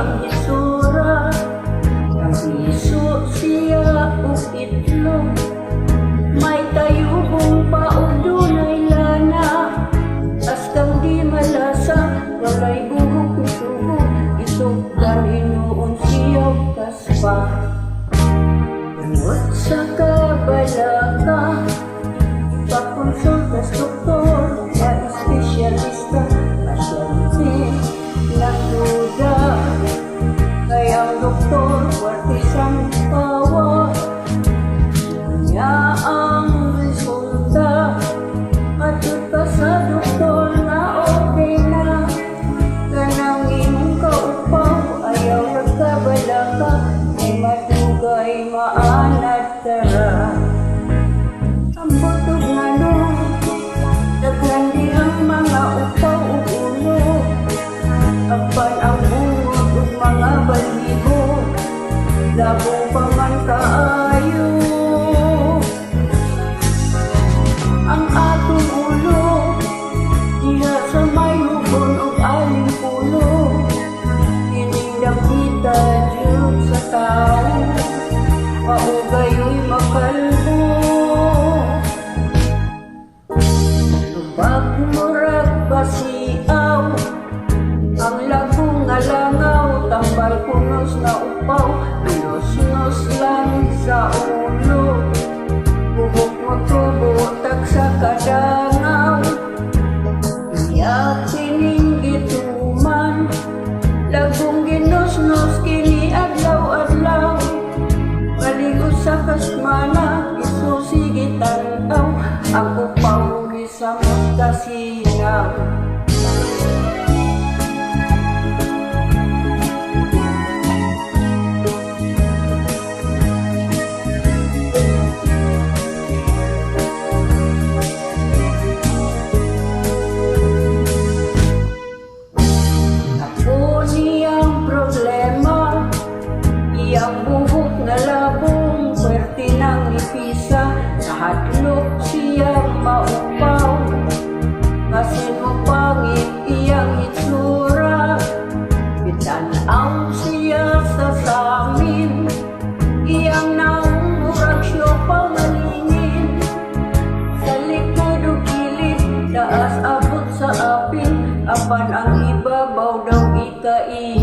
siyang itsura. Iso siya o itlog, may tayubong pa o dunay lana. Astang di malasa, walay buhok ni suhok, isog kaninoon siya kaspa. Tungod sa kabalaka, pakonsultas doktor, na espesyalista, pasyente nagduda. Kaya ang doktor, isang pawa niya ang resulta. Matut pa sa doktor na okay na, kanang imong kaupaw, ayaw nagkabalaka, may madugay maanad tara. Ang butog nga no, daghan di ang mga upaw o ulo, apan ang bungod o mga balibo, labo pa man kaayo. Ang atong ulo diha sa may lubon o aling pulo, kining dakita jud sa tao, maugayoy makalbo. Tubag murag basiaw, ang labong nga langaw, tambal punos na upaw, pinos-nos lang sa ulo, buhok mo tubo tag sa kadangaw. Iyak kining gituman, labong ginos-nos kini adlaw-adlaw, maligos sa kasmana, isusigi tanaw, ang upaw gisamot kasinaw. Iyang buhok nga labong, swerte ng ipisa, nahadlok siyang maupaw. Masin mo pangit iyang itsura, bitanaw siya sa samin, iyang naumurag siya pangalingin. Sa likod o gilid, taas abot sa apin, apan ang ibabaw daw ikain.